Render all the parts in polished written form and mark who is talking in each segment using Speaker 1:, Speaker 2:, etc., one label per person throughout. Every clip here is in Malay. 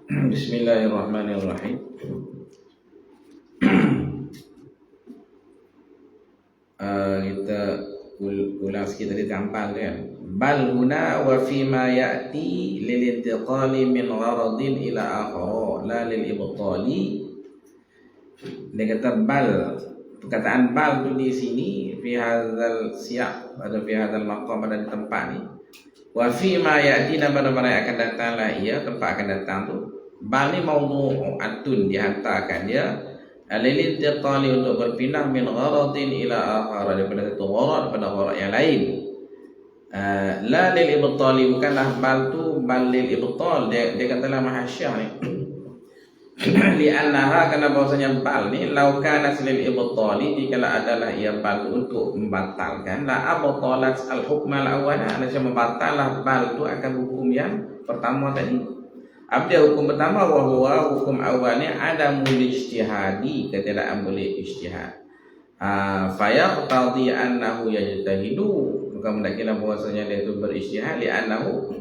Speaker 1: Bismillahirrahmanirrahim. Kita ulang sikit tadi gampang kan. Bal huna wa fi ma ya'ti lil intiqali min gharadin ila akhara la lil ibtali. Dia kata bal, perkataan bal tu di sini fi hadzal siyaq atau fi hadzal maqam, pada tempat ni. Wa fi ma ya'ti, dan pada yang akan datanglah ia, tempat akan datang tu. Bal ni mawdu'atun, dihantarkan dia lil intiqali, untuk berpindah min gharadin ila akhar, daripada satu gharad kepada gharad yang lain. La lil ibtali, bukanlah bal tu bal lil ibtal. Dia katalah mahasyiah ni li'annaha, kerana bahawasanya bal ni lau kana lil ibtali, jikalau adalah ia bal tu untuk membatalkan, la abtalat al hukm al awwal, maksudnya membatallah bal tu akan hukum yang pertama tadi. Apa dia hukum pertama? Wa huwa, hukum awalnya adamul ijtihadi, ketiadaan boleh ijtihad. Fa yaqtadi annahu yajtahidu, maka mendakilah bahwasanya dia itu berijtihad, li'annahu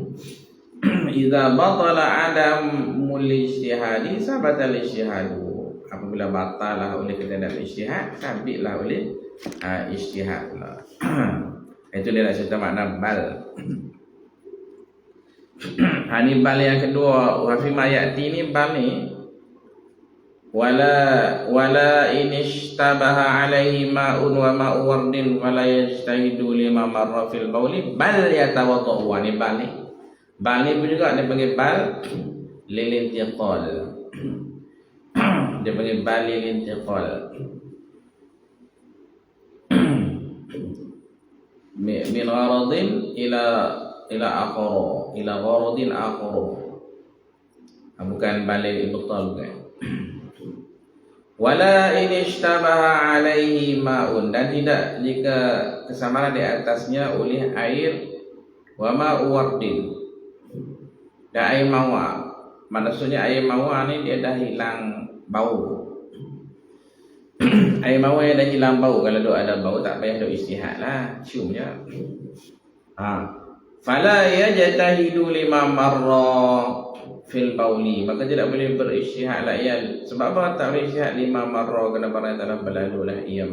Speaker 1: idza batala adamul ijtihadi sabata al-ijtihadu, apabila batalah oleh ketiadaan ijtihad, sabitlah oleh ijtihad pula. Itu dia nak cerita makna bal. Ini bal yang kedua. Wa fi ma ya'ti ni bal ni wala in ishtabaha alaihi ma'un wa ma'u wardin wala yajtahidu lima marra fil bauli bal yatawaddau. Ni bal ni. Bal ni pun juga dia panggil bal lil intiqal. Dia panggil bal lil intiqal. Min gharadin ila akhara, ila gharadin akhara. Bukan balil ibtal, bukan. Wala in ishtabaha alaihi ma'un, dan tidak jika kesamaran di atasnya oleh air, wa ma'u wardin, dan air mawar. Maksudnya air mawar ni dia dah hilang bau. Air mawar yang dah hilang bau, kalau ada bau tak payah duk istihad lah, cium je. Fala yajtahidu lima marra fil bauli, maka tidak boleh berijtihad lah ia. Sebab apa tak boleh ijtihad? Lima marra, kerana barang yang telah berlalu lah ia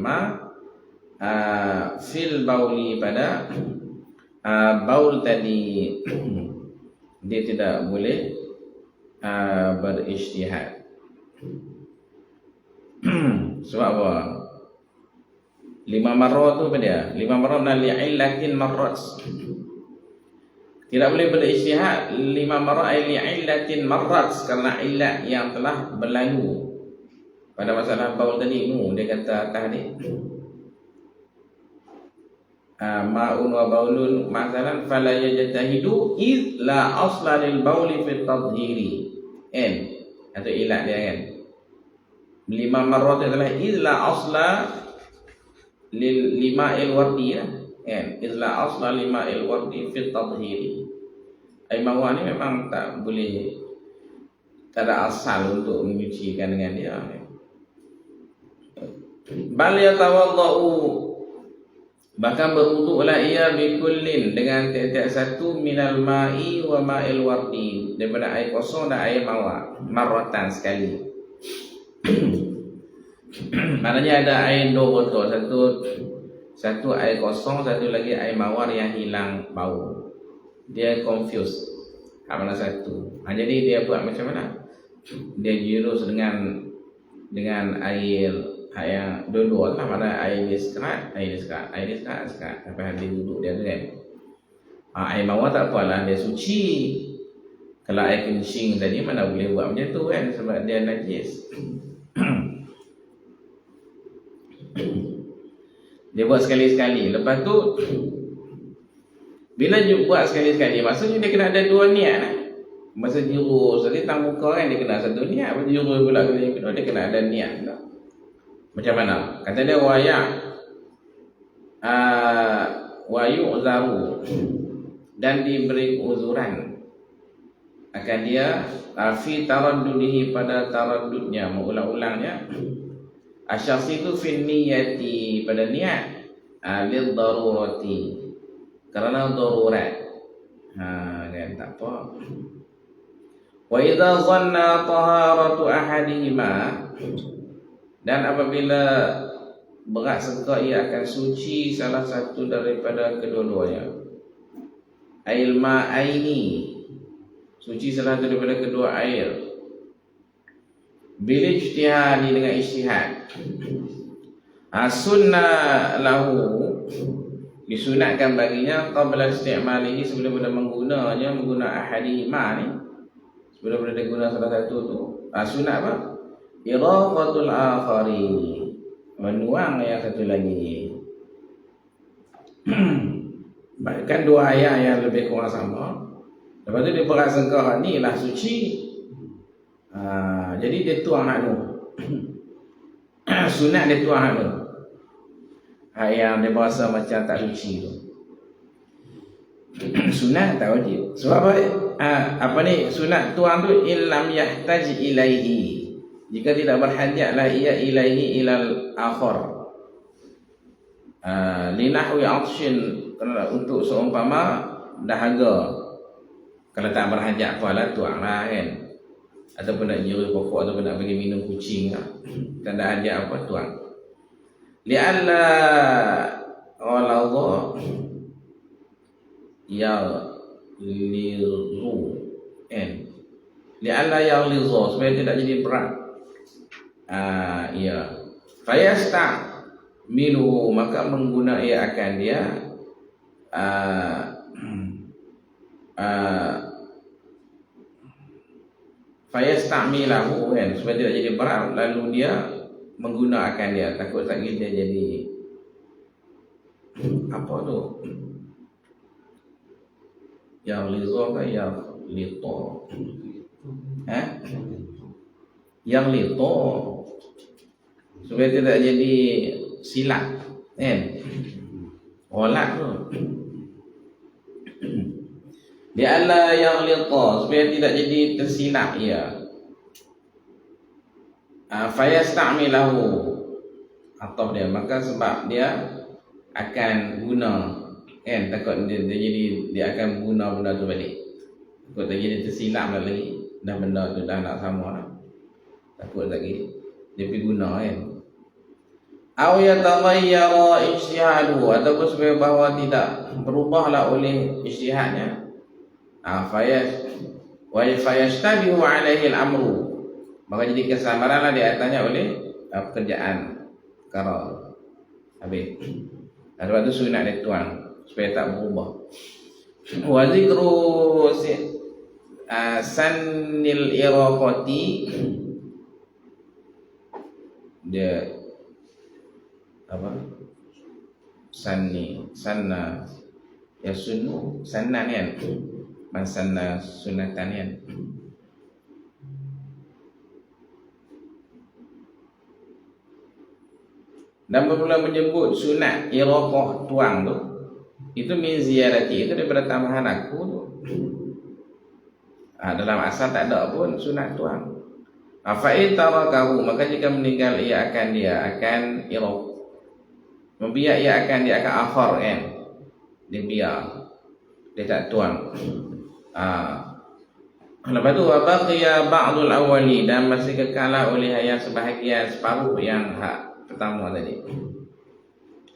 Speaker 1: fil bauli, pada baul tadi. Dia tidak boleh berijtihad. Sebab apa? Lima marra tu apa dia? Lima marra li'illatin marrat. Tidak boleh berijtihad lima marra li'illatin marrat, kerana illat yang telah berlalu pada masalah baul tadi. Dia kata atas ni ma'un wa baulun masalan fala yajtahidu iz la asla lil bauli fi tadhhiri, atau illat dia kan. Lima marrat adalah iz la asla lil lima'il wardi kan, iz la asla lima'il wardi fi tadhhiri. Air mawar ni memang tak boleh, tak ada asal untuk menyucikan dengan dia. Bal yatawaddau, bahkan berwuduklah ia bikullin, dengan tiap-tiap satu, minal ma'i wa ma'il wardi, daripada air kosong dan air mawar, marratan, sekali. Maknanya ada air dua botol, satu air kosong, satu lagi air mawar yang hilang bau. Dia confused mana satu. Jadi dia buat macam mana? Dia jurus dengan air yang dua-dua lah. Mana air ni sekat, air ni sekat. Sampai habis duduk dia tu kan. Air mawar tak apalah, dia suci. Kalau air kencing tadi mana boleh buat macam tu kan, sebab dia najis. Dia buat sekali-sekali. Lepas tu bila buat sekali-sekali, maksudnya dia kena ada dua niat lah. Masa jurus tadi tang muka kan, dia kena satu niat. Masa jurus pula kali yang kedua, dia kena ada niat pula. Macam mana? Kata dia wayu'zaru, dan diberi uzuran akan dia fi taraddudihi, pada taraddudnya, mengulang-ulangnya. Asyasi itu fi niyati, pada niat, lil darurati, kerana darurat. Kan tak apa. Wa idza dhanna taharatu ahadihima, dan apabila berat-sangka ia akan suci salah satu daripada kedua-duanya. Ail ma'aini, suci salah satu daripada kedua air. Bil ijtihadi, dengan ijtihad. Sunnah lahu, disunatkan baginya qabla istimalihi, sebelum dia menggunanya, mengguna ahadihima ni, sebelum dia guna salah satu tu. Sunat apa? Irafatul akhari, menuang yang satu lagi. Bahkan dua ayat yang lebih kurang sama. Lepas tu dia berasangka ni lah suci. Jadi dia tuang hak tu. Sunat dia tuang hak tu. Yang dia berasa macam tak suci tu. Sunat tak wajib. Sebab apa ni, sunat tuang tu illam yahtaj ilaihi, jika tidak berhajatlah ia ilaihi ilal akhar. Linahwi atshin, untuk seumpama dahaga. Kalau tak berhajat kuala tuanglah kan. Ataupun nak jera pokok, ataupun nak bagi minum kucing, tak ada hajat apa, tuang. Li'alla ghalazah ya liru kan. Li'alla ya liru, supaya tidak jadi berat. Ya. Fayasta minhu, maka mengguna ia akan dia fayastamilahu kan, supaya tidak jadi berat, lalu dia menggunakan dia. Takut lagi dia jadi apa tu, yang lizo kan, yang lito, yang lito, supaya tidak jadi silap kan, olak tu. Dia Allah yang lito, supaya tidak jadi tersilap ia. Fayastamilahu, atau dia, maka sebab dia akan guna kan, takut dia jadi dia akan guna benda tu balik. Takut jadi tersilap lagi, dah benda tu dah nak sama dah. Takut lagi dia pergi guna kan. Aw yataghayyara ijtihadu, ataupun supaya bahawa tidak berubahlah oleh ijtihadnya. Fayashtabihu alaihi al-amru, maka jadi kesamaranlah di atasnya oleh pekerjaan perkara. Habis. Lepas tu sunat dia tuang supaya tak berubah. Wa zikru sannil iraqati, dia apa? Sanna ya sunu sanna kan, mansanna sunatan kan. Dan apabila menyebut sunat iraqah tuang tu, itu min ziyarati, itu daripada tambahan aku tu. Dalam asal tak ada pun sunat tuang. Fa'in tarakahu, maka jika meninggal ia akan iraq, membiak ia akan akhar kan, dia biar, dia tak tuang. Lepas tu baqiya ba'dul awwali, dan masih kekala oleh yang sebahagian separuh yang hak pertama tadi.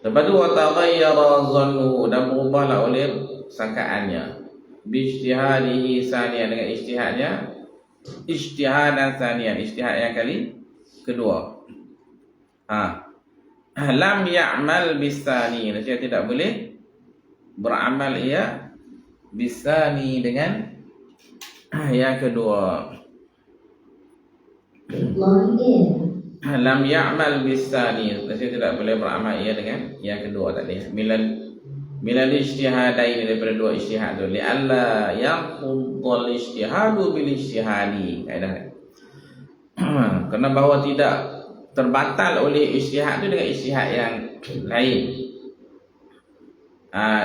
Speaker 1: Lepas tu wataghayyara dhannu, dan berubahlah oleh sangkaannya. Bijtihadihi saniyan, dengan ijtihadnya, ijtihadan saniyan, ijtihad yang kali kedua. Lam ya'mal bisani, dia tidak boleh beramal ia bisani, dengan yang kedua. Lam ya'mal bisani, dia tidak boleh beramal ia dengan yang kedua tadi. Milal ijtihadain, daripada dua ijtihad tu. Li'alla yaqudul ijtihadu bil ijtihadi, kaedah. Kerana bahawa tidak terbatal oleh ijtihad tu dengan ijtihad yang lain.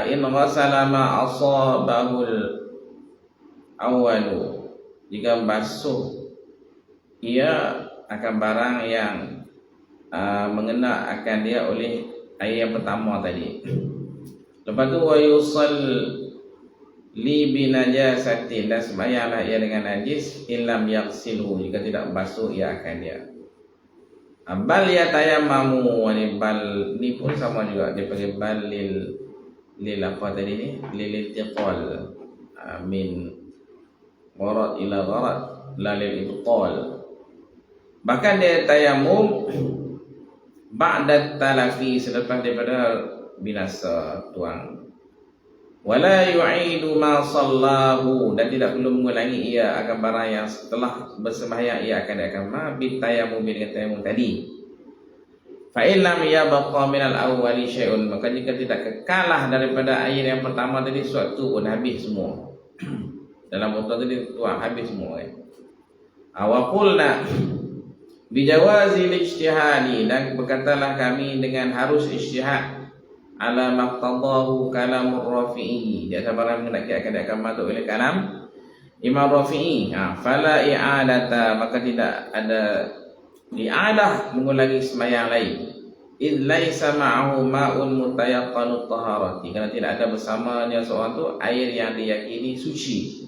Speaker 1: In ghasala ma asabahul awalu, jika basuh ia akan barang yang mengena akan dia oleh air yang pertama tadi. Lepas tu li binajasatin, dan sembahyanglah ia dengan najis, illam yaghsilhu, jika tidak basuh ia akan dia. Bal yatayammamu, ni bal ni pun sama juga, dia panggil bal lil apa tadi ni, lil intiqal min gharad ila gharad, la lil ibtal. Bahkan dia tayamum ba'da talafi, selepas daripada binasa tuang. Wala yu'idu ma sallahu, dan tidak perlu mengulangi ia akan barang yang setelah bersembahyang ia akan ma bitayamum, dengan tayamum tadi. Fa in lam yabqa min al-awwali syai'un, maka jika tidak kekalah daripada air yang pertama tadi suatu pun, habis semua. Dalam botol tadi tuang habis semua kan. Wa qulna bijawazil ijtihadi, dan berkatalah kami dengan harus ijtihad ala maqtadahu kalamur Rafi'i, di atas barang yang akan masuk oleh kalam Imam Rafi'i. Fala i'adata, maka tidak ada i'adah, mengulangi sembahyang lain. Id laisa ma'ahu ma'un mutayaqqanut taharati, kerana tidak ada bersamanya seorang tu air yang diyakini suci.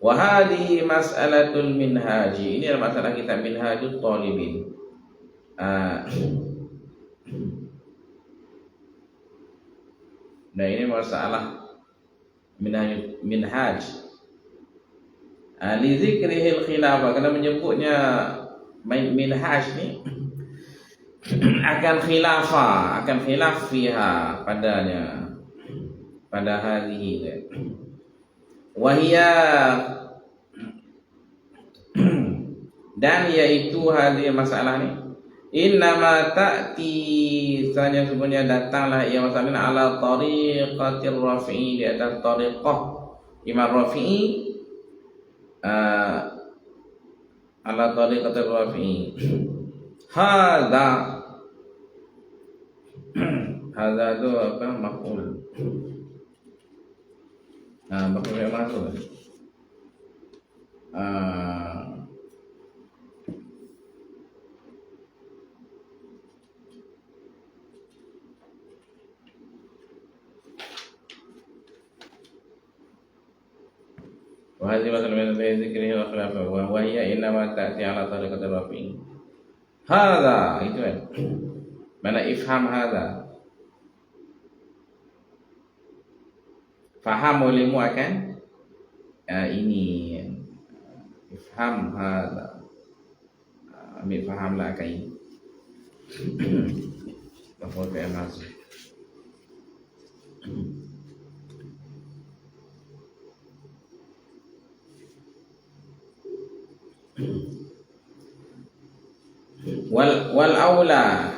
Speaker 1: Wa hadhihi mas'alatul minhaji, ini adalah masalah kitab Minhajut Talibin. Nah, ini masalah minhaj. Li zikrihil khilafah, kerana menyebutnya minhaj ni akan khilafah, akan khilaf fiha padanya, pada hadhihi. Wahia, dan iaitu hadhihi masalah ni, innama ta'ti, sebenarnya sebenarnya datanglah ia masalah ala tariqatir Rafi'i, di atas tariqah Imam Rafi'i, ala tariqatir Rafi'i. Hadza tu apa, maf'ul. Maf'ul yang masuk. Wahai masalah dari zikri wa khilafah, wa hiya innama ta'ti ala tariqatir Rafi'i. Hadza, itu kan. Mana ifham hadza? Faham olehmu akan ini. Ifham hadza. Ambil fahamlah akan ini. Bahawa fi'il mazid. Wal aula,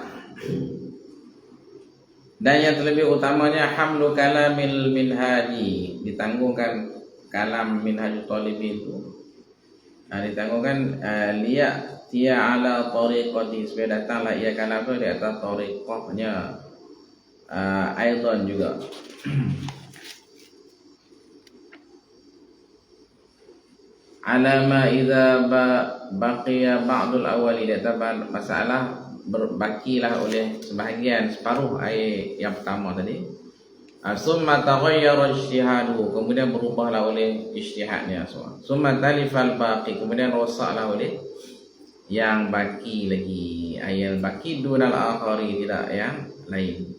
Speaker 1: dan yang terlebih utamanya hamlu kalamil minhaji, ditanggungkan kalam Minhajut Talibin itu, ditanggungkan liya tia ala tariqati, supaya datanglah ia kalam itu di atas tariqahnya. Aidan juga alama idza baqiya ba'dul awwali, data masalah berbakilah oleh sebahagian, separuh air yang pertama tadi. Summa taghayyara ijtihaduhu, kemudian berubahlah oleh ijtihadnya semua. Summa talifal baqi, kemudian rosaklah oleh yang baki lagi, air baki dunal akhari, tidak yang lain.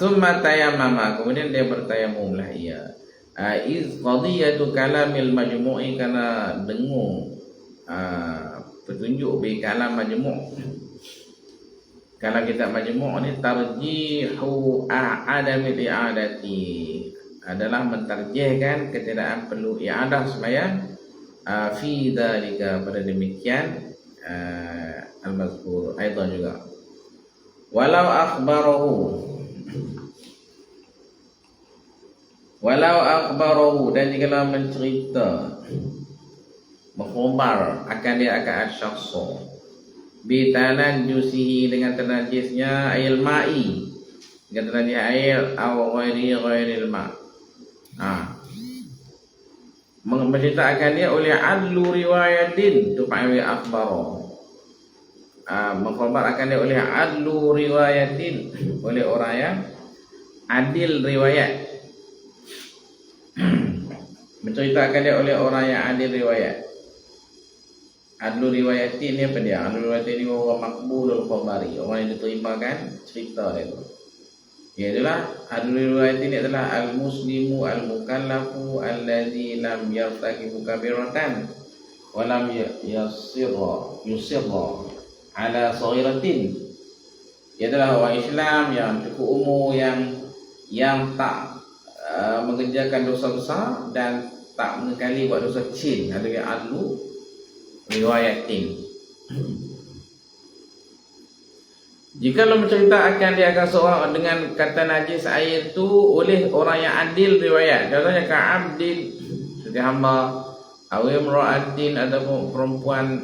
Speaker 1: Summa tayammama, kemudian dia bertayamumlah ia. Iz qadiyatu kalamil majmu'i, kana dengung petunjuk bi kalam majmu'. Kalau kitab majmu' ni tarjihu adamil i'adati, adalah mentarjihkan ketiadaan perlu i'adah sembahyang fi dzalika, pada demikian al-mazkur aidan juga. Walau akhbarahu, dan jika mencerita, berkhabar akan dia akan asyakhsu bitanan jusihi, dengan ternajisnya air ma'i, dengan ternajis air aw ghairil ma'. Menceritakan dia oleh adlu riwayatin, tu panggil akhbaro. Mengkhabar akan dia oleh adlu riwayatin, oleh orang yang adil riwayat. menceritakan dia oleh orang yang adil riwayat. Adlu riwayatin ni apa dia? Adlu riwayatin ni orang makbulul khabari, orang yang diterimakan cerita dia tu. Ialah adlu riwayatin ni adalah al-muslimu al-mukallafu alladzi lam yartakibu kabiratan wa lam yusirra ala saghiratin. Ia adalah orang Islam yang cukup umur, yang tak mengerjakan dosa besar dan tak mengekali buat dosa kecil. Ada yang adlu riwayatin. Jika lo menceritakan dia akan seorang dengan kata najis air tu oleh orang yang adil riwayat, contohnya ka'abdin, seperti hamba, awim ra'atin, ataupun perempuan,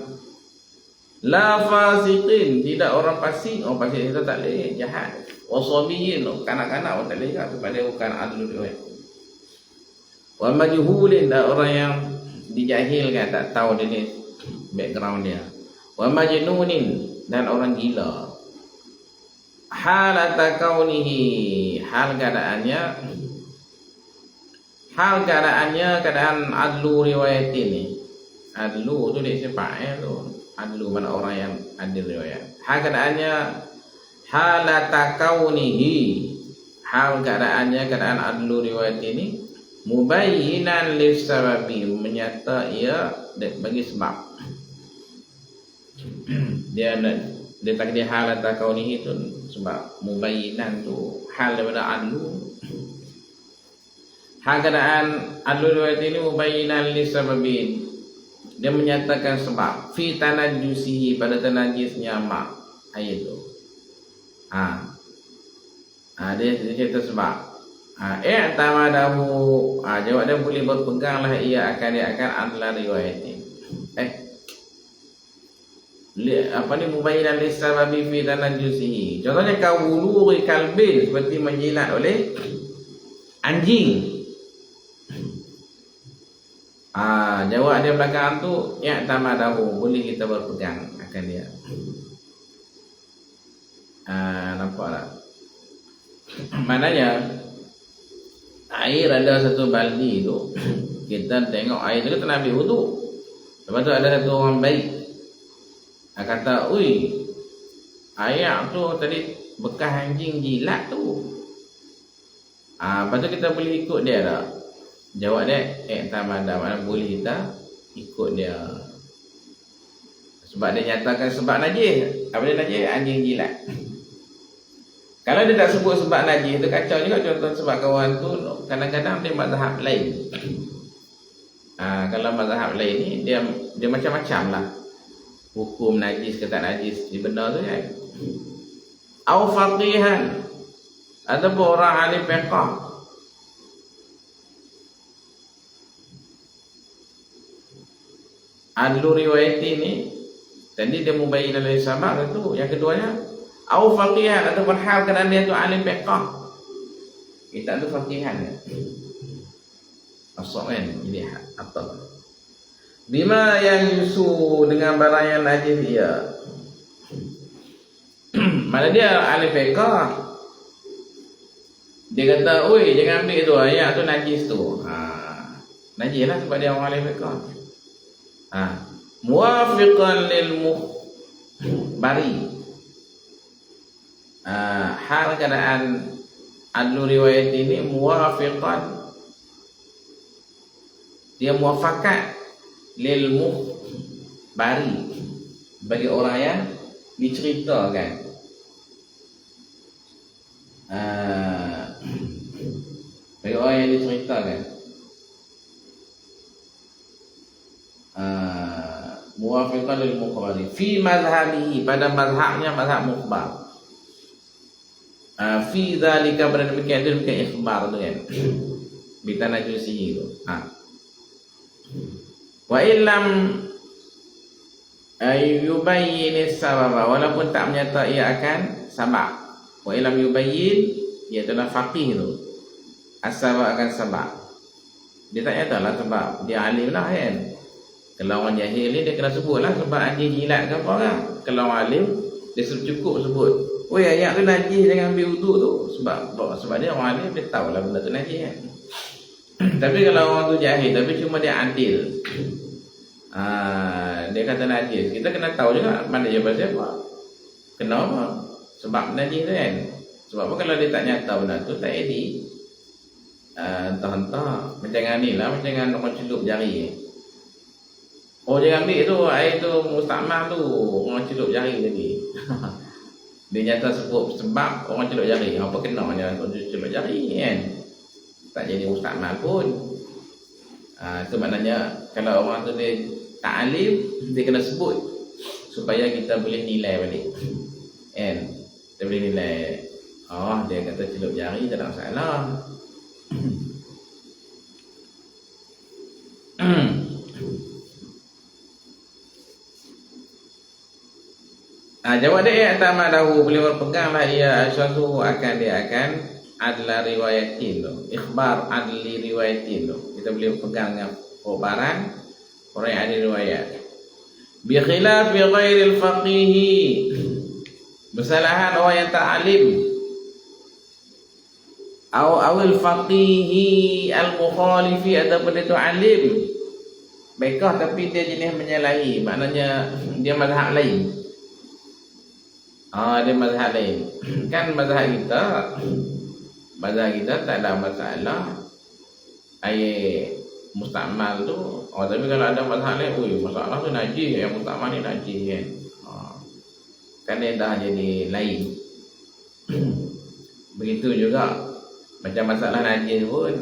Speaker 1: la fasiqin, tidak orang fasik. Orang fasik itu tak boleh jahat. Wasabiyin, kanak-kanak pun tak boleh, sebab dia bukan adil riwayat. Wa majhulin, orang yang dijahilkan, tak tahu dia ni background dia. Wa majnunin, dan orang gila. Halata kaunihi, hal keadaannya keadaan adlu riwayat ini. Adlu tu dia sifat tu. Adlu mana orang yang adil riwayat. Hal keadaannya halata kaunihi, hal keadaannya keadaan adlu riwayat ini mubayyinan lisababi, menyata ia bagi sebab. dia takdir hal atau kaunihi tu sebab mubayyinan tu hal daripada adlu. Hal keadaan adlu riwayat ini mubayyinan lisababi, dia menyatakan sebab fi tanajjusihi, pada tanajisnya mak air tu. Dia cerita sebab. I'tamadahu, jawab dia boleh berpeganglah ia akan adla riwayat ini. Mubayyinan lisababi fi tanajjusihi. Contohnya kawuluri kalbin, seperti menjilat oleh anjing. Jawab dia belakang tu i'tamadahu, boleh kita berpegang akan dia. Nampak tak? Maknanya air ada satu baldi tu, kita tengok air tu kita nak ambil wudu. Lepas tu ada satu orang baik kata, ui, air tu tadi bekas anjing jilat tu. Lepas tu kita boleh ikut dia tak? Jawab dia i'tamada, maknanya boleh kita ikut dia. Sebab dia nyatakan sebab najis. Apa dia najis? Anjing jilat. Kalau dia tak sebut sebab najis, itu kacau juga. Contoh sebab kawan tu kadang-kadang dia mazhab lain. Kalau mazhab lain ni dia macam-macam lah hukum najis ke tak najis di benda tu kan. Au faqihan, ataupun orang ahli fiqh. Adlu riwayat ini tadi dia mubayyin oleh sama tu. Yang keduanya au faqihan, ataupun hal keadaan dia tu ahli fiqh. Kita tu faqihan ya. Asal kan ini atau bima yang yusu, dengan barang yang najis dia. Mana dia ahli fiqh. Dia kata, oi, jangan ambil tu, ayat tu najis tu. Najis lah sebab dia orang ahli fiqh. Muwafiqan lil mukhbari. Hal keadaan adlu riwayat ini muwafiqan, dia muafakat lil mukhbari, bagi orang yang diceritakan. Bagi orang yang diceritakan. Muwafiqan lil mukhbari fi mazhabihi, pada mazhabnya, mazhab mukhbar. Fi zalika, pada demikian itu bukan ikhbar tu kan. Bitanajjusihi tu. Wa illam yubayyin sababa, walaupun tak menyata ia akan sabab. Wa illam yubayyin, iaitu faqih tu, as-sabab akan sabab. Dia tak nyatalah sebab dia alim lah kan. Kalau orang jahil ni dia kena sebut lah sebab anjing jilat ke apa kan. Kalau orang alim dia cukup sebut, oi ayat tu najis, jangan ambil wudu tu. Sebab dia orang alim, dia tahulah benda tu najis kan. Tapi kalau orang tu jahil tapi cuma dia adil, dia kata najis, kita kena tahu juga mana dia pasal apa. Kenapa? Sebab najis tu kan. Sebab apa kalau dia tak nyata benda tu tak edit. Entah-entah macam ni lah, macam orang celup jari. Oh jangan ambil tu air tu mustakmal tu, orang celup jari lagi. Dia nyata sebab orang celup jari. Apa kenanya orang celup jari kan? Tak jadi mustakmal pun. Itu maknanya kalau orang tu dia tak alim, dia kena sebut supaya kita boleh nilai balik. Kan? Kita boleh nilai. Oh dia kata celup jari tak ada masalah. Jawab dia i'tamadahu, boleh berpeganglah ia suatu akan dia akan adalah riwayatin tu. Ikhbar adli riwayatin tu. Kita boleh berpegang dengan khabaran orang yang ada riwayat. Bi khilaf ghairil faqih. Bersalahan orang yang tak alim. Awil faqihi al-mukhalifi ataupun itu alim. Baiklah tapi dia jenis menyalahi, maknanya dia mazhab lain. Dia mazhab lain. Kan mazhab kita tak ada masalah air mustakmal tu. Tapi kalau ada mazhab lain, masalah tu najis, yang mustakmal ni najis kan. Kan dia dah jadi lain. Begitu juga macam masalah najis pun,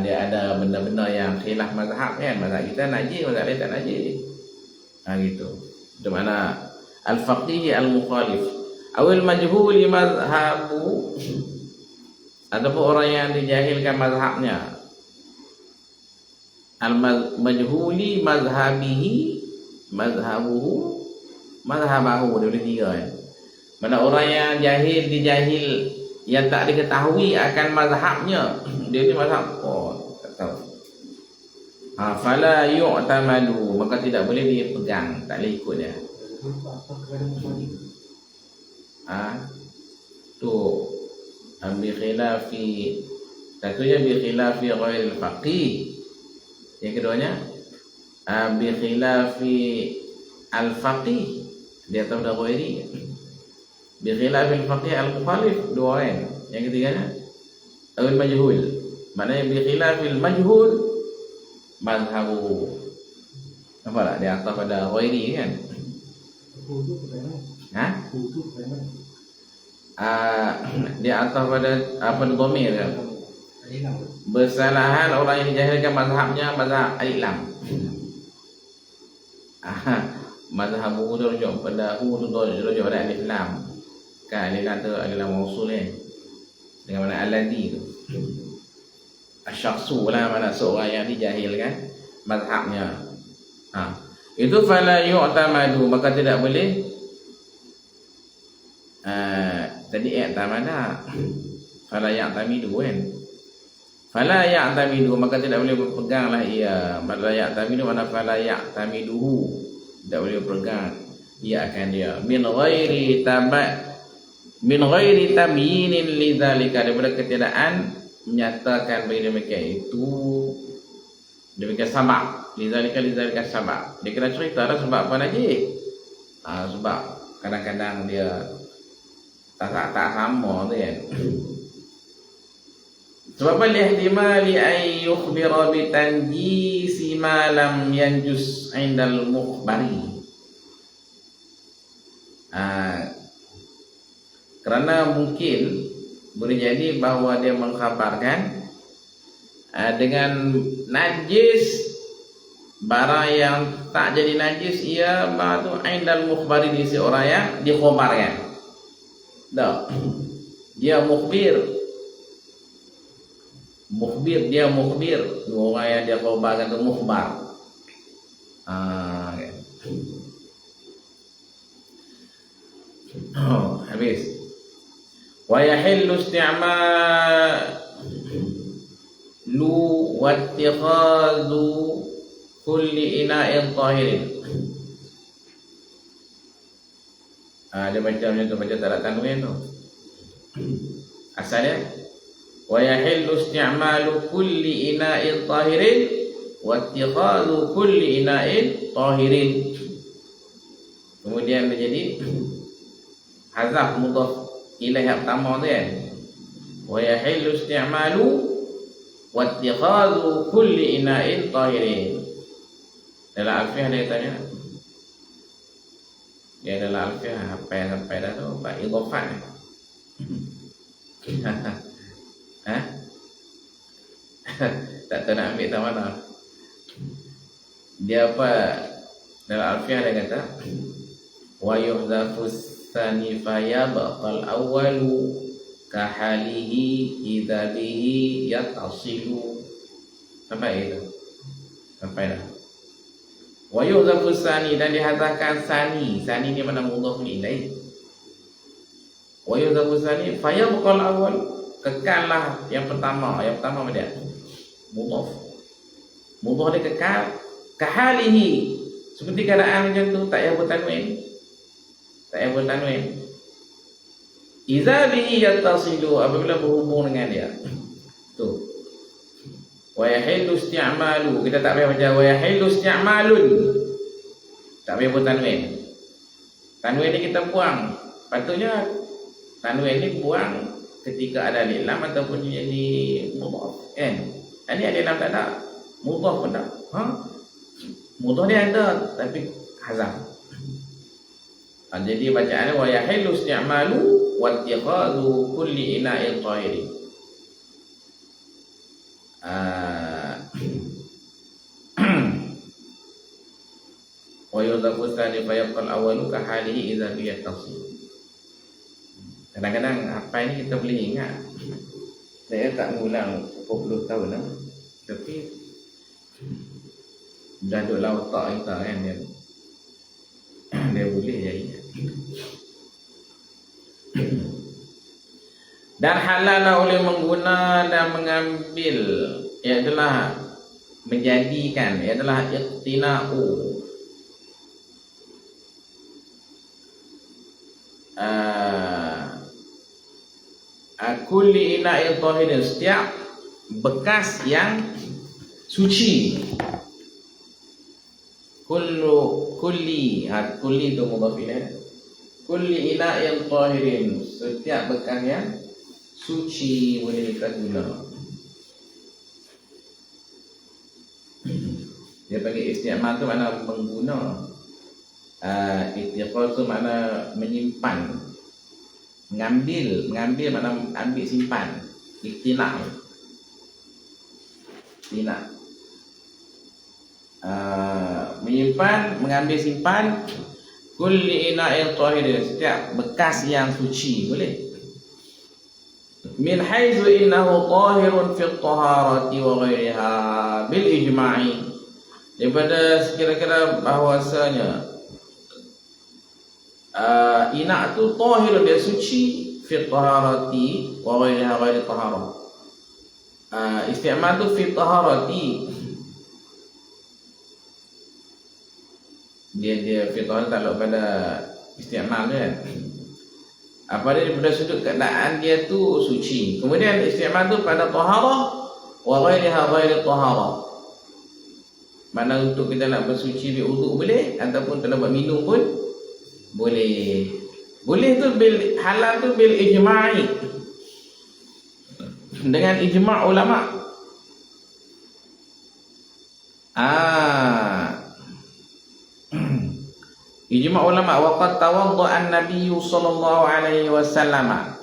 Speaker 1: dia ada benda-benda yang khilaf mazhab kan. Mazhab kita najis, mazhab lain tak najis. Gitu. Itu mana al-faqih al-mukhalif awil majhuli mazhabu, ataupun orang yang dijahilkan mazhabnya. Al-majhuli mazhabihi mazhabuhu mazhabahu, dia boleh tiga kan. Mana orang yang dijahil yang tak diketahui akan mazhabnya, dia ni mazhab tak tahu. Fala yu'tamadu, maka tidak boleh dipegang, tak boleh ikut dia. Tu bi khilafi, satunya bi khilafi ghairil faqih. Yang keduanya bi khilafi al-faqih, dia tahu dah ghairi. Bi khilafil faqih al-mukhalif, dua kan. Yang ketiganya al-majhul, maknanya bi khilafil majhul mazhabuhu. Nampak tak dia atas pada ghairi kan? Dia atas pada apa dhamir kan? Bersalahan orang yang dijahilkan mazhabnya mazhab al-ilam. Mazhabuhu tu rujuk pada tu rujuk pada alif lam. Kan alif lam tu adalah mausul kan. Dengan mana alladhi tu. Asyakhsu lah, mana seorang yang dijahilkan mazhabnya. Itu fala yu'tamadu, maka tidak boleh. Tadi i'tamada. Fala ya'tamidu kan. Fala ya'tamidu, maka tidak boleh berpeganglah ia. Fala ya'tamidu mana fala ya'tamiduhu, tidak boleh berpegang ia akan dia. Min ghairi tabyinin lidzalika, daripada ketiadaan menyatakan bagi demikian itu, demikian sabab. Lidzalika sabab. Dia kena cerita dah sebab apa najis. Sebab kadang-kadang dia tak sama tu kan. Sebab lihtimali ay yukhbira bi tanjisi ma lam yanjus indal mukhbari. Kerana mungkin boleh jadi bahawa dia mengkhabarkan dengan najis barang yang tak jadi najis, ia batu indal mukhbari, di si orang yang dikhabarkan. Dia mukhbir, dia mukhbir, orang yang dia khabarkan tu mukhbar. Habis. Wa yahillu isti'malu wa ittikhadhu kulli ina'in tahirin. Dia macam tu, macam tak ada tanwin tu. Asalnya wa yahillu isti'malu kulli ina'in tahirin wa ittikhadhu kulli ina'in tahirin. Kemudian menjadi hazaf mudhaf ilaih yang pertama tu kan, wa yahillu isti'malu wa ittikhadhu kulli ina'in tahirin. Dalam alfiah dia tanya, dia dalam alfiah apa yang sampai dah tu pak idhafat ni. Ha? Tak tahu nak ambil tak mana. Dia apa dalam alfiah dia kata wa yuhdhafu tsani fa yabqal awwalu ka halihi idza bihi yattasilu. Sampai itu. Sampai dah. Wa yuhdhafu tsani, dan dihadafkan sani. Sani ni mana mudhaf ilaih. Wa yuhdhafu tsani fa yabqal awwal, kekallah yang pertama. Yang pertama dia mudhaf. Mudhaf dia kekal kahalihi, seperti keadaan macam tu, tak payah bertanwin. Tak payah bertanwin. Idza bihi yattasilu, apabila berhubung dengan dia. Tu. Wa yahillu isti'malu, kita tak payah baca wa yahillu isti'malun. Tak payah bertanwin. Tanwin ni kita buang. Patutnya tanwin ni buang ketika ada alif lam ataupun jadi mudhaf, kan? Ini alif lam tak ada, mudhaf pun tak. Ha? Mudhaf dia ada tapi hazaf. Jadi bacaannya wa yahillu isti'malu wa ittikhadhu kulli ina'in tahiri. Wa yudhafu tsani fa yabqa al-awwalu ka halihi idza bi yattasil. Kadang-kadang apa ini kita boleh ingat. Saya tak mengulang 40 tahun dah. Tapi dah duduk dalam otak kita kan, dia boleh jadi. Dan halal oleh mengguna dan mengambil, ialah menjadikan, ialah iqtina'u, kulli ina'in tahirin, setiap bekas yang suci. Kulli tu mudhaf ilaih. Kulli ina'in tahirin, setiap bekas yang suci boleh kita guna. Dia panggil isti'mal tu makna mengguna. Ittikhadh tu makna menyimpan. Mengambil makna ambil simpan. Iktina'. Menyimpan, mengambil simpan kulli ina'in tahirin, setiap bekas yang suci boleh. Min haitsu innahu tahirun fi at-taharati wa ghairiha bil ijma'i, daripada kira-kira bahwasanya ina' tu tahirun, dia suci, fi at-taharati wa ghairiha, ghairi taharah. Isti'mal tu fi taharati, dia fi taharah takluk pada isti'mal kan. Apa dia pada sudut keadaan dia tu suci. Kemudian isti'mal tu pada taharah wa ghairiha, ghairi taharah. Mana untuk kita nak bersuci berwuduk boleh, ataupun kita nak buat minum pun boleh. Boleh tu bil halal tu bil ijma'i, dengan ijma' ulama. Ijma' ulama, waqad tawadda'a an-nabiy sallallahu alaihi wasallam,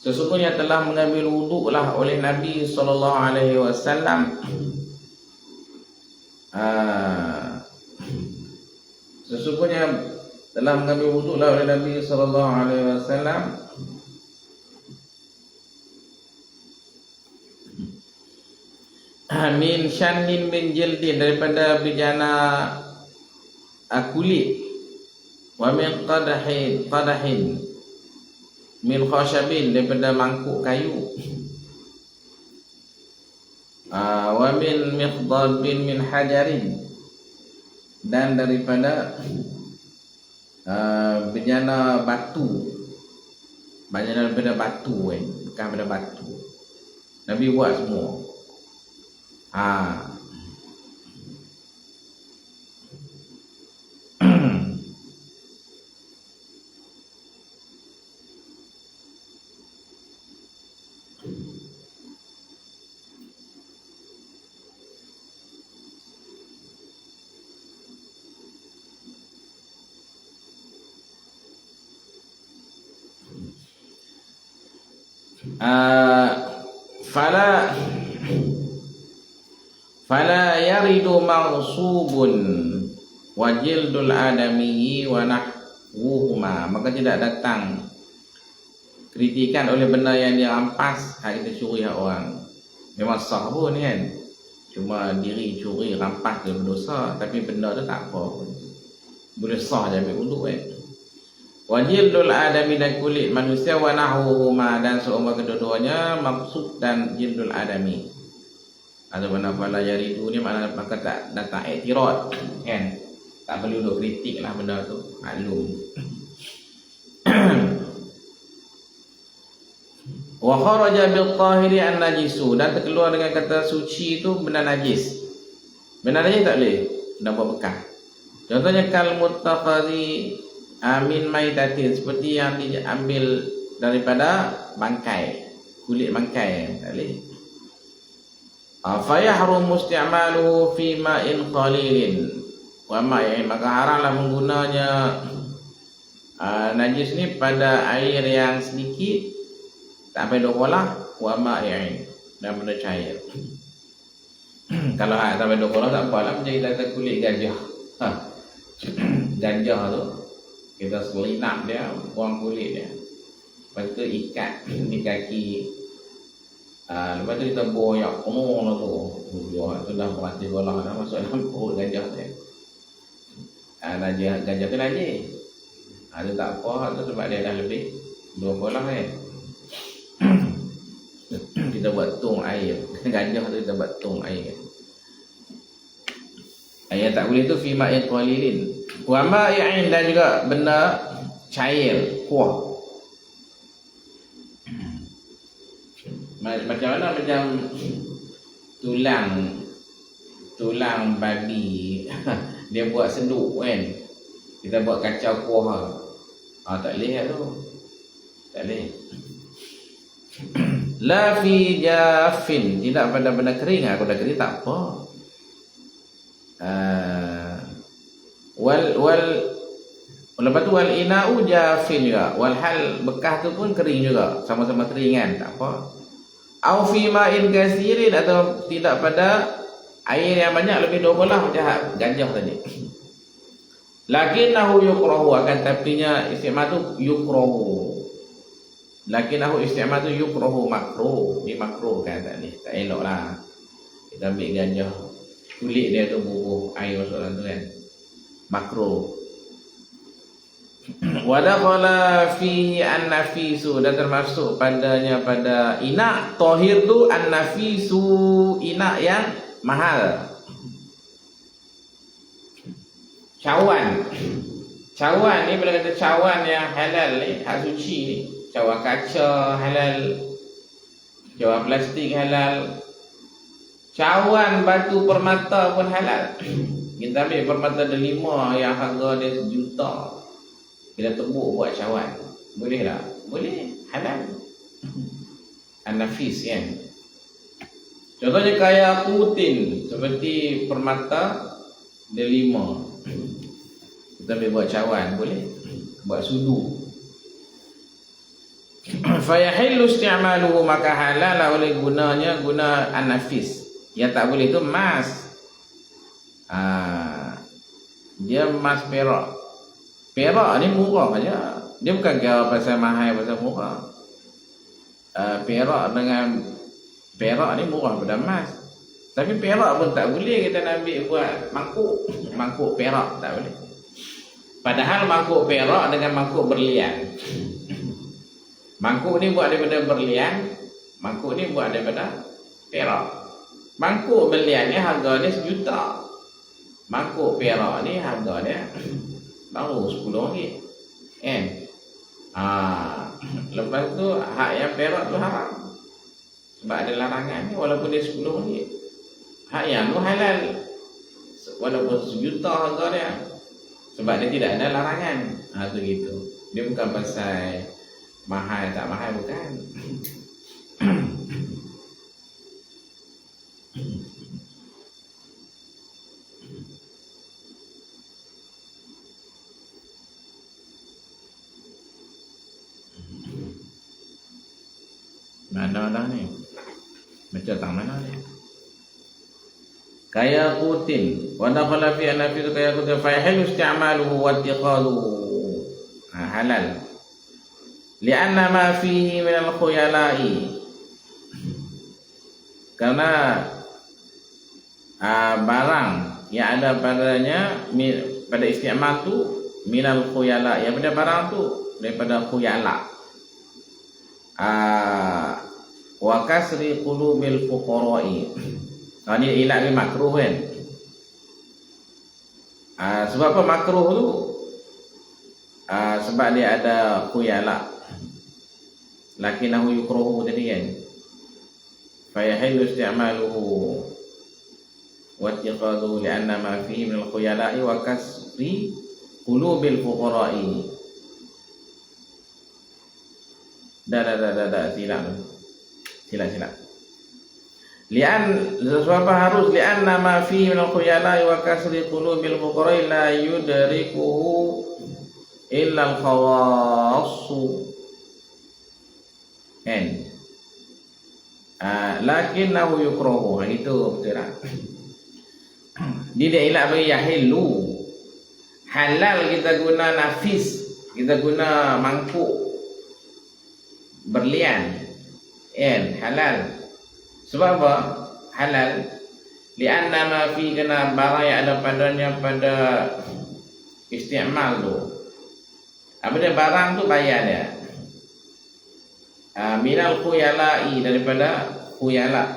Speaker 1: sesungguhnya telah mengambil wuduklah oleh Nabi sallallahu alaihi wasallam. Sesungguhnya telah mengambil wuduklah oleh Nabi sallallahu alaihi wasallam min syannin min jildin, daripada bejana kulit, wa min qadahin min khashabin, daripada mangkuk kayu, wa min miqdabin min hajarin, dan daripada bejana batu, bejana daripada batu kan, bukan daripada batu. Nabi buat semua. Ha. Fala yaridu maghsubun wa jildul adamiyyi wa nahwuhuma, maka tidak datang kritikan oleh benda yang dia rampas, hak kita curi hak orang. Memang sah pun kan, cuma diri curi rampas tu berdosa, tapi benda tu tak apa, boleh sah je ambil wuduk kan. Wa jildul adami, dan kulit manusia, wa nahwuhuma, dan seumpama kedua-duanya, maksud dan jildul adami. Atau mana fala yaridu ni makna maka tak datang i'tirad kan, tak perlu duk kritik lah benda tu, maklum. Wa kharaja bil tahiri an najisu, dan terkeluar dengan kata suci itu benda najis. Benda najis tak boleh nak buat bekas. Contohnya kal muttaqadi amin maitatin, seperti yang diambil daripada bangkai, kulit bangkai, tak boleh. Fa yahrumu isti'maluhu fi ma'in qalilin wa ma'in, maka haramlah menggunanya najis ni pada air yang sedikit, tak sampai 2 bola, wa ma'in, dan benda cair. Kalau sampai 2 bola tak apalah, menjadi data kulit gajah. Gajah tu kita selinap dia, buang kulit dia, lepas tu ikat di kaki. Lepas tu kita boyak penuh lah tu. Tu dah berhati bola dah masuk dalam perut gajah tu. Gajah tu najis. Itu tak apa, tu sebab dia dah lebih 2 bola kan. Kita buat tung air. Gajah tu kita buat tung air. Yang tak boleh tu fi ma'in qalilin. Wa ma'in, dan juga benda cair, kuah. Macam mana, macam tulang babi dia buat seduk kan, kita buat kacau kuah, tak boleh tu, tak boleh. La fi jafin, tidak pada benda kering. Aku dah kering tak apa. Lepas tu wal ina'u jafin juga, wal hal bekas tu pun kering juga, sama-sama kering kan, tak apa. Au fi ma'in kasirin, atau tidak pada air yang banyak, lebih 2 bola macam gajah tadi. Lakinnahu yukrahu, akan tapinya isti'mal tu yukrahu. Lakinnahu isti'mal tu yukrahu, makruh, dimakruhkan tadi, tak elok lah. Kita ambil gajah, kulit dia tu bubuh air masuk dalam tu kan, makruh. Wa dakhala fihi an-nafisu, dan termasuk padanya pada inak tahir tu an-nafisu, inak yang mahal. Cawan ni, bila kata cawan yang halal ni, hak suci ni, cawan kaca halal, cawan plastik halal, cawan batu permata pun halal. Kita ambil permata delima yang harga dia 1 juta, kita tebuk buat cawan, boleh tak? Boleh, halal. An-nafis kan. Contohnya kaya kutin, seperti permata delima, kita boleh buat cawan, boleh buat sudu. Fa yahillu isti'maluhu, maka halal oleh gunanya, guna an-nafis. Yang tak boleh itu emas. Dia emas perak. Perak ni murah aja. Dia bukan kira pasal mahal, pasal murah. Perak ni murah pada emas. Tapi perak pun tak boleh kita nak ambil buat mangkuk perak, tak boleh. Padahal mangkuk perak dengan mangkuk berlian. Mangkuk ni buat daripada berlian, mangkuk ni buat daripada perak. Mangkuk berlian ni harga dia 1 juta. Mangkuk perak ni harga dia baru RM10 kan. Lepas tu hak yang perak tu haram. Sebab ada larangan ni, walaupun dia 10 ringgit. Hak yang tu halal, walaupun 1 juta harga dia, sebab dia tidak ada larangan. Tu gitu. Dia bukan pasal mahal tak mahal, bukan. Mana ni? Baca tak mana ni? Kaya kutin wa dakhala fi anafi kaya kutin fa yahilu isti'maluhu wa ittiqaluhu. Halal. Li'anna ma fihi min al-khuyala'i. Karena barang yang ada padanya pada isti'mal tu minal khuyala, yang pada barang tu daripada khuyala. Wa kasri qulubil fuqara'i. Ini ilat ni makruh kan. Sebab apa makruh tu? Sebab dia ada khuyala. Lakinahu yukruhu tadi kan. Fayahilu isti'maluhu wa ittiqaduhu li'anna ma fihi min al-khuyala'i wa kasri qulubil fuqara'i. Silap. Sebab harus li'anna ma fihi min al-khuyala'i wa kasri qulubil fuqara'i la yudrikuhu illa al-khawassu. Kan? Lakinnahu yukrahu. Itu betul tak? Dia ilat bagi yahillu. Halal kita guna nafis, kita guna mangkuk berlian. Halal. Sebab apa? Halal. Lianna ma fi, kena barang yang ada padanya pada isti'mal tu. Apa dia barang tu bayar dia. Minal khuyala'i, daripada khuyala.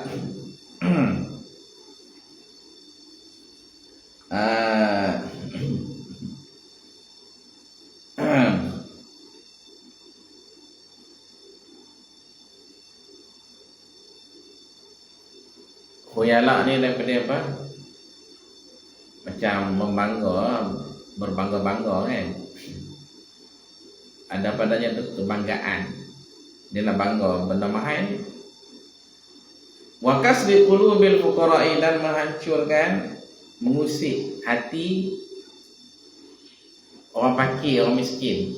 Speaker 1: Khuyala ni daripada apa? Macam berbangga-bangga kan. Ada padanya tu kebanggaan. Dia nak bangga benda mahal ni. Wa kasri qulubil fuqara'i, dan menghancurkan, mengusik hati orang fakir, orang miskin.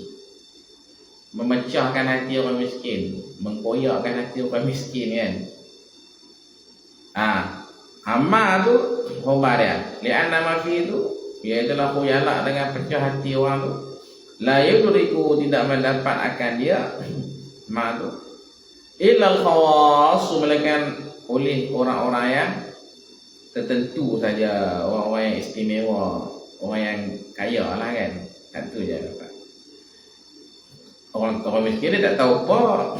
Speaker 1: Memecahkan hati orang miskin, mengkoyakkan hati orang miskin kan. Hama tu khobar dia. Li'anna ma fi tu, iaitu khuyala, dengan pecah hati orang tu. La yudriku, tidak mendapat akan dia ma tu illal khawas, melainkan oleh orang-orang yang tertentu saja, orang-orang yang istimewa, orang yang kaya lah kan. Satu je dapat. Orang miskin dia tak tahu apa.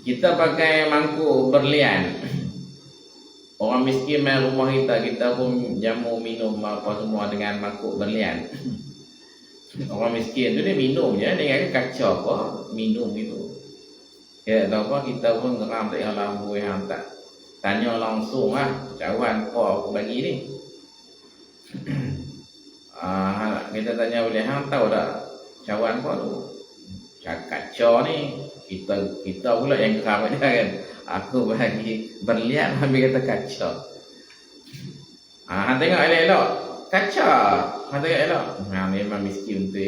Speaker 1: Kita pakai mangkuk berlian. Orang miskin main rumah kita pun jamu minum apa semua dengan mangkuk berlian. Orang miskin tu dia minum je, dia ingat kacau apa, minum gitu. Dia tahu apa, kita pun geram tak yang lambu yang tak tanya langsung lah, cawan apa aku bagi ni. Kita tanya boleh hang tahu tak cawan apa tu? Kacau ni, kita pula yang geram dia kan. Aku bagi berlian, ambil kata kacau. Hang tengok elok-elok, kacau. Kata elok, memang miskin tu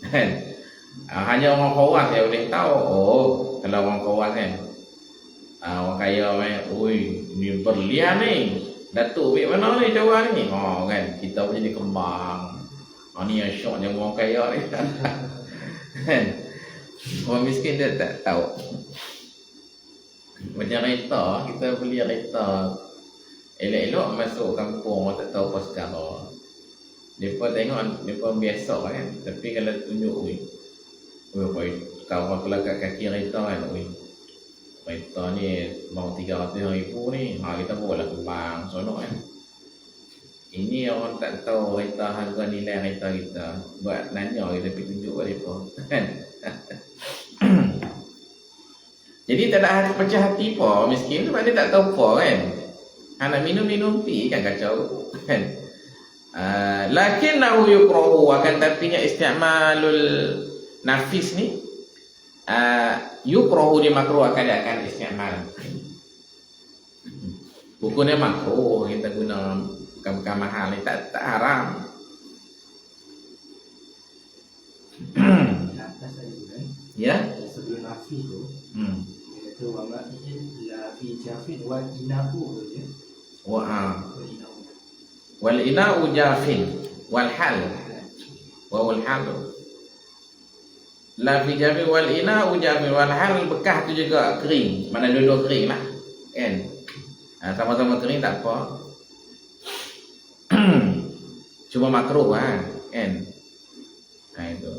Speaker 1: kan. Hanya orang khawas yang boleh tahu. Oh, kalau orang khawas kan, orang kaya main, oi, ni berlian ni, Datuk ambil mana ni cawan ni? Kan, kita pun jadi kembang. Ni yang syok je orang kaya ni. Kan, orang miskin dia tak tahu. Macam kereta, kita beli kereta elok-elok masuk kampung, orang tak tahu apa sekarang. Mereka tengok, mereka biasa kan. Tapi kalau tunjuk, kalau aku kat kaki kereta kan, kereta ni mau 300,000 ni, kita buatlah kembang sonok kan. Ini orang tak tahu kereta, harga nilai kereta kita. Buat nanya kita pergi tunjuk kat mereka kan. Jadi tak ada hati pecah hati po miskin sebab dia tak tahu po kan. Nak minum pi kan kacau kan. Lakinnahu yukrahu, akan tapinya isti'malul nafis ni yukrahu, dia makruh akan isti'mal. Bukannya makruh kita guna bukan mahal ni, tak haram.
Speaker 2: Atas tadi kan.
Speaker 1: Ya.
Speaker 2: Sebelum nafi tu. Dia kata wa ma'in la fi jafin wa inahu tu je.
Speaker 1: Wal ina'u jafin wal hal wa wal hal la fi jafin wal ina'u jafin wal hal, bekas tu juga kering, mana dua-dua kering lah kan. Sama-sama kering tak apa. Cuma makruh lah kan. Itu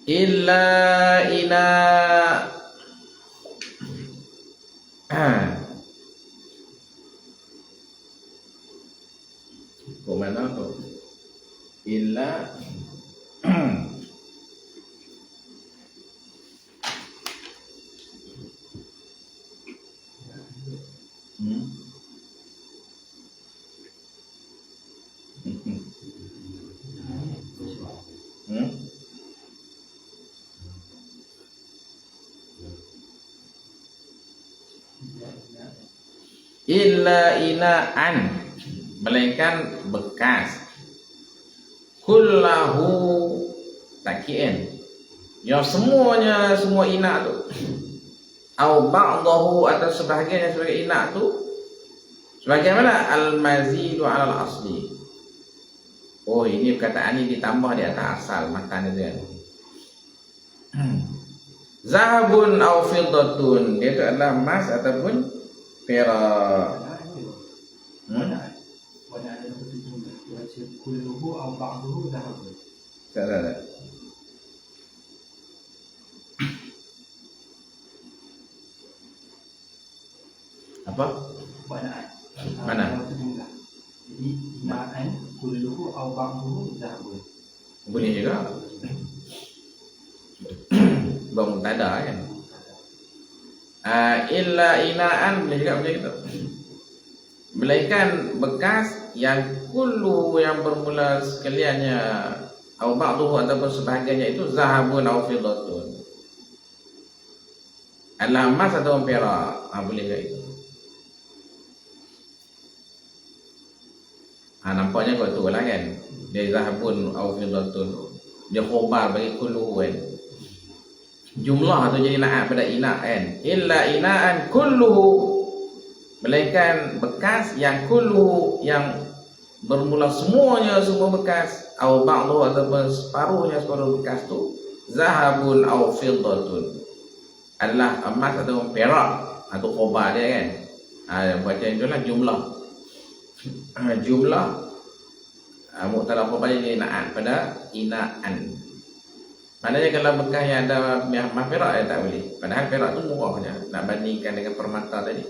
Speaker 1: illa ina mana tu illa illa inaan, melainkan bekas, kullahu takian, yang semuanya, semua ina tu, au ba'dahu, atau sebahagiannya sebagai ina tu, sebagaimana al-mazidu ala al-asli. Oh, ini perkataan ini ditambah di atas asal matan itu kan. Zahabun au fiddatun, dia itu adalah emas ataupun perak.
Speaker 2: Mana ada satu jumlah baca kulluhu au ba'duhu zahabun.
Speaker 1: Tak. Apa? Mana?
Speaker 2: Satu jumlah. Jadi ma'an kulluhu au ba'duhu zahabun.
Speaker 1: Boleh juga. Bang tak ada kan. Illa inaan, boleh juga macam itu. Melainkan bekas yang kullu, yang bermula sekaliannya, au ba'duhu ataupun sebahagiannya itu zahabun au fiddatun, adalah emas atau perak. Boleh juga itu. Nampaknya kau tu lah kan. Dia zahabun au fiddatun, dia khobar bagi kullu kan. Jumlah tu jadi na'at pada ina' kan. Illa ina'an kulluhu, melainkan bekas yang kulluhu, yang bermula semuanya, semua bekas, au ba'du ataupun separuhnya, separuh bekas tu, zahabun au fiddatun, adalah emas atau perak atau khobar dia kan. Baca itulah jumlah. Jumlah muktada khobar jadi na'at pada ina'an. Maknanya kalau bekas yang ada emas perak ya tak boleh. Padahal perak tu murahnya nak bandingkan dengan permata tadi.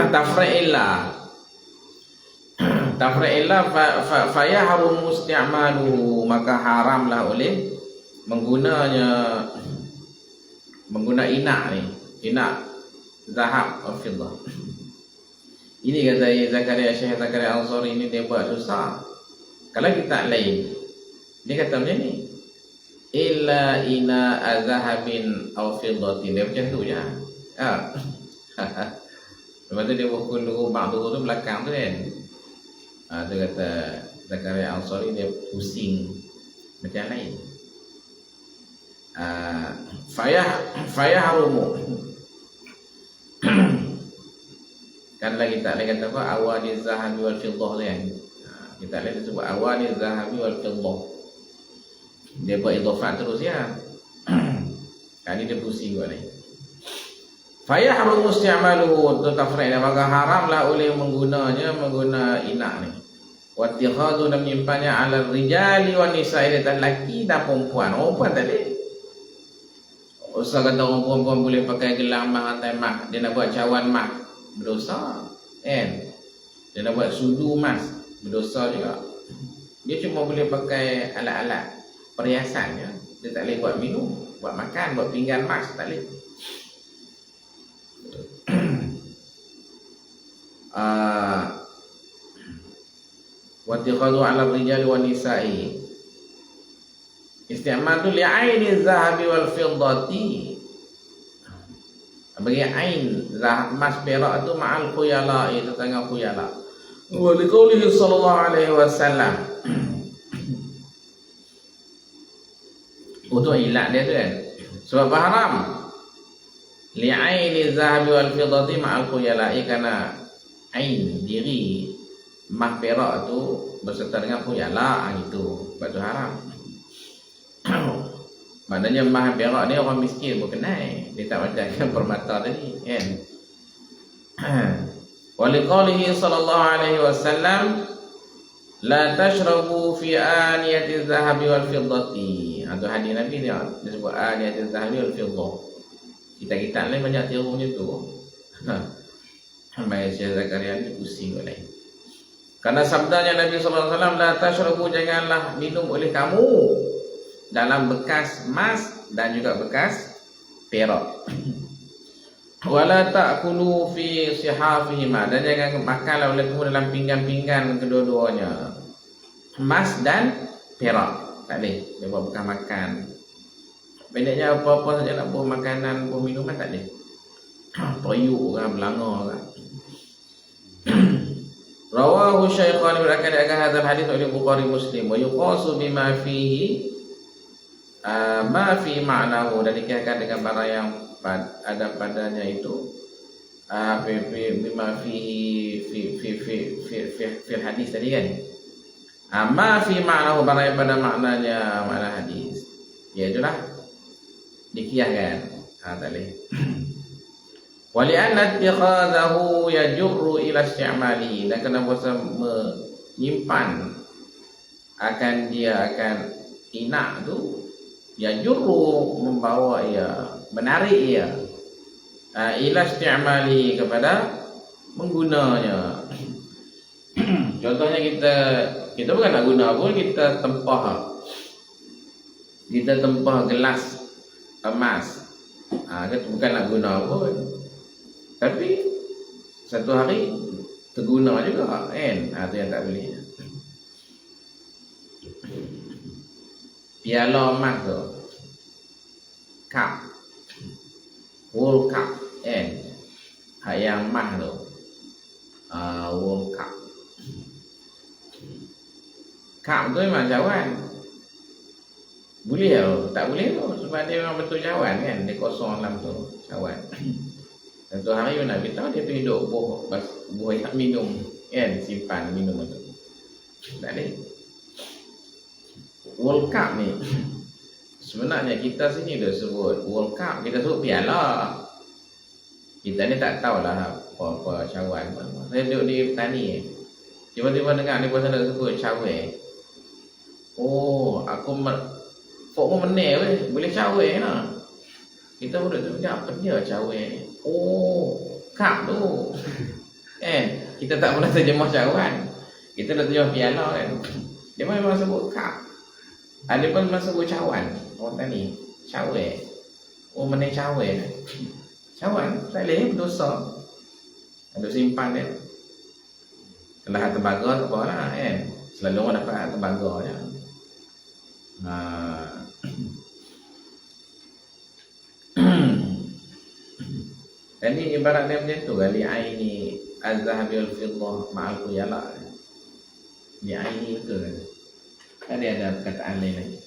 Speaker 1: Tafri'illah fa yahrum isti'maluhu, maka haramlah oleh menggunanya, mengguna inak ni, inak zahab atau fiddah. Ini kata Syekh Zakaria Ansari ini, dia buat susah. Kalau kita lain, dia kata macam ni, illa ina azahabin au fiddatin, dia macam tu je. Lepas tu dia buat kullu ba'du tu belakang tu kan. Tu kata Zakaria Ansari, dia pusing macam lain. Fayah harumu. Kan lagi tak lagi kata apa, awani zahabi wal fiddah kan. Kita lihat disebut awani zahabi wal fiddah. Dia buat idhafat terus ya. Kali dia pusing buat ni. Fayah harum isti'maluhu, tafri'na, maka haramlah oleh menggunanya, mengguna inak ni. Wa ittikhadhu, dan menyimpannya ala rijali wa nisa'i, dan lelaki dan perempuan. Perempuan tadi usah kata orang perempuan boleh pakai gelang mak atau mak, dia nak buat cawan mak, berdosa kan. Dia nak buat sudu emas, berdosa juga. Dia cuma boleh pakai alat-alat perhiasan ya. Dia tak boleh buat minum, buat makan, buat pinggan emas, tak boleh. Wa tikhadu 'ala rijali wan nisa'i. Isti'mal tu li'aini zahabi wal fiddati. Bagi ain zahab emas perak tu ma'al khuyala, itu tengah khuyala. Wa liqaulihi sallallahu alaihi wasallam. Untuk ilat dia tu kan. Sebab haram. Li'aini zahabi wal fiddati ma'al khuyala, kerana ain diri emas perak tu berserta dengan khuyala, itu sebab tu haram. Maknanya emas perak ni orang miskin pun kenal. Dia tak macam permata tadi kan. Waliqaulihi sallallahu alaihi wasallam la tashrabu fi aniyati zahabi wal fiddati. Itu hadis Nabi dia sebut aniyati zahabi wal fiddah. Kita lain banyak tiru macam tu. Sampai Syekh Zakaria ni pusing oleh. Karena sabdanya Nabi sallallahu alaihi wasallam, la tashrabu, janganlah minum oleh kamu dalam bekas emas dan juga bekas perak. Wala ta'kulu fi sihafihima, dan jangan makanlah oleh kamu dalam pinggan-pinggan kedua-duanya, emas dan perak. Tak boleh dia buat bekas makan. Pendeknya apa-apa saja nak buat makanan, buat minuman tak boleh. Toyuk kan, belanga kan. Rawahu Syaikhan berakan hadal hadis oleh Bukhari Muslim. Wa yuqasu bima fihi ma fi ma'nahu, dan dikaitkan dengan barang yang ada padanya itu bima fi hadis tadi kan. Ma fi ma'nahu, barang yang pada maknanya makna hadis. Ya itulah dikiaskan. Tak boleh. Wali'anna ittikhadahu yajurru ila isti'malihi, dan kerana puasa menyimpan dia akan inak tu, yajurru membawa ia, menarik ia, ila isti'malihi, kepada menggunanya. Contohnya kita bukan nak guna pun, kita tempah gelas emas, kita bukan nak guna pun, tapi satu hari terguna juga kan. Itu yang tak boleh. Piala emas tu, cup, World Cup kan, yang emas tu, World Cup. Cup tu memang cawan. Boleh tau? Tak boleh tu, sebab dia memang betul cawan kan, dia kosong dalam tu cawan. Satu hari Nabi tahu dia tu hidup buah yang minum kan, simpan minum tu. Tak boleh. World Cup ni sebenarnya kita sini dah sebut World Cup, kita sebut piala. Kita ni tak tahulah apa cawan. Saya duduk di petani, tiba-tiba dengar ni pasal nak sebut cawan. Oh, aku pokok meneh weh, boleh cawan lah. Kita duduk tu macam apa dia cawan ni? Oh, cup tu. Kita tak pernah terjemah cawan. Kita dah terjemah piala kan. Dia memang sebut cup. Ada pun memang sebut cawan. Orang tani, cawan. Oh, meneh cawan. Cawan, tak boleh, berdosa. Ada simpan dia. Kalau harta bagar tak apa lah kan. Selalu orang dapat harta bagar je. Dan ni ibarat dia macam tu kan, li'aini az-zahabi wal fiddah ma'al khuyala. Li'aini betul kan. Ada perkataan lain lagi.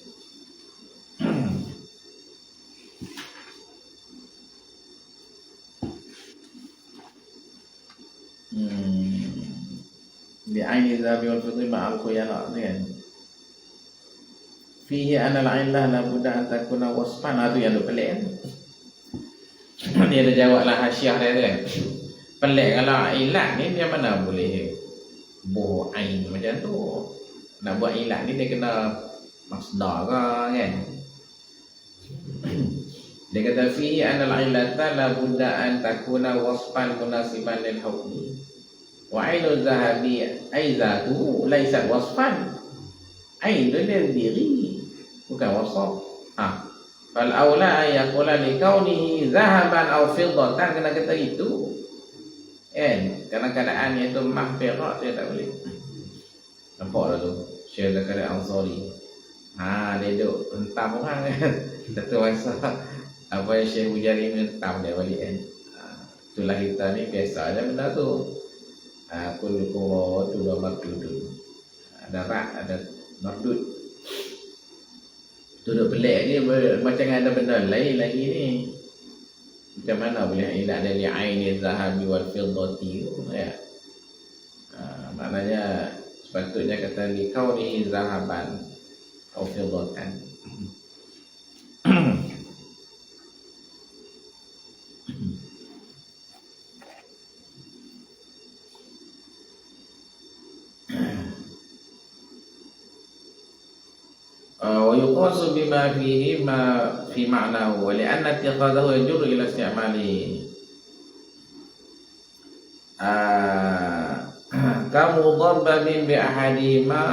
Speaker 1: Li'aini az-zahabi wal fiddah ma'al khuyala kan. Fihi anal illah la budda an takuna wasfan. Itu yang tu pelik kan. Dia ada jawablah hasyiah dia kan. Pelik kalau ilat ni dia mana boleh buh ain macam tu. Nak buat ilat ni dia kena masdar ke kan. Dia kata fihi anal illata la budda an takuna wasfan munasiban lil hukmi. Wa ainul zahabi aizatu laisat wasfan. Ain tu dia diri, bukan wasaf. fal aula ayaqula li kaunihi zahaban aw fiddatan, kena kata itu kan, kerana keadaannya itu mah perak dia tak boleh. Nampak dah tu Syekh Zakaria Ansari, dia duduk hentam orang kan. Satu masa apa yang Syekh Mujari hentam dia balik kan. Itulah kita ni biasa aja benda tu. Kullukum tu dah mardud. Ada rak, ada mardud. Tu duduk pelik ni, macam ada benda lain lagi ni. Macam mana boleh elak dari aini zahabi wal fiddati tu ya. Maknanya sepatutnya kata li kauni zahaban atau fiddatan. ويقاس بما فيه ما في معناه ولأن اتخاذه يجر إلى استعماله كمضبب بأحدهما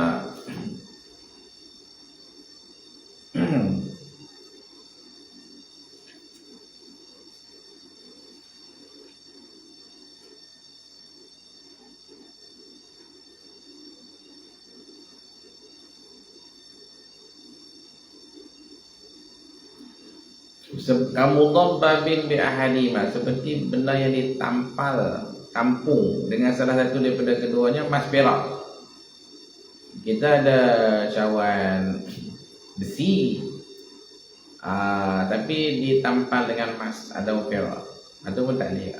Speaker 1: kamu dhabbabin bi ahadima, seperti benda yang ditampal, tampung dengan salah satu daripada keduanya, emas perak. Kita ada cawan besi, tapi ditampal dengan emas, ada perak, ataupun tak boleh.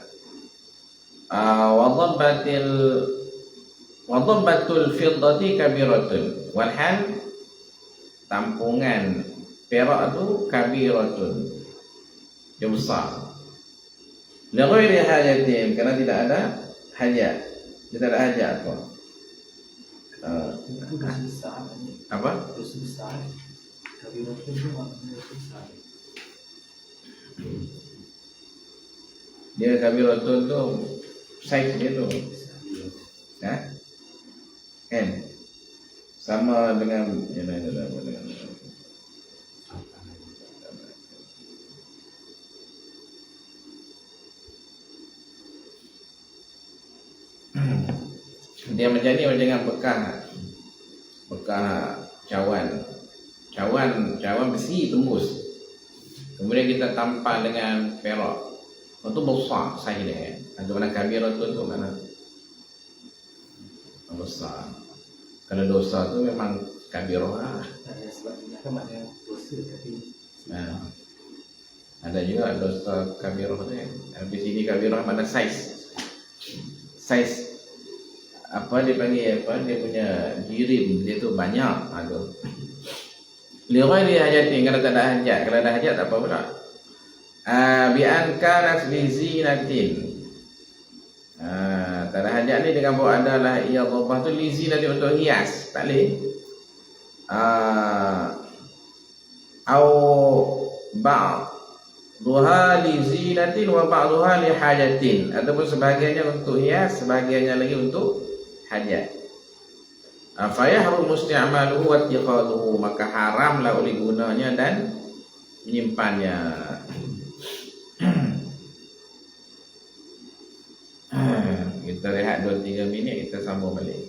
Speaker 1: Wadhabbatul fiddati kabiratun, walhal tampungan perak tu kabiratun, dia besar. Lighairi hajatin, kerana tidak ada hajat. Tidak ada hajat apa? Apa?
Speaker 2: Besar. Kabiratun tu maknanya besar.
Speaker 1: Dia kabiratun tu saiz dia tu. Kan? Sama dengan yang lain dengan dia macam ni, macam dengan bekas cawan besi tembus, kemudian kita tampal dengan perak, itu besar saiz dia. Ada mana kabiratun tu mana besar. Kalau dosa tu memang kabirah.
Speaker 2: Sebab dia kan maknanya dosa, tapi
Speaker 1: ada juga dosa kabirah tu. Habis ini kabirah mana saiz apa dia panggil apa, dia punya jirim dia tu banyak. Aduh, lighairi hajatin, kalau tak ada hajat. Kalau ada hajat tak apa pula. Bi an kanat li zinatin, tak ada hajat ni dengan bahawa adalah ia dhabah tu li zinatin, untuk hias, tak boleh. Au ba'dhuha li zinatin wa ba'dhuha li hajatin, ataupun sebahagiannya untuk hias, sebahagiannya lagi untuk hajat. Fayahrum isti'maluhu wa ittiqaduhu, maka haramlah oleh gunanya dan menyimpannya. Kita rehat 2-3 minit, kita sambung balik.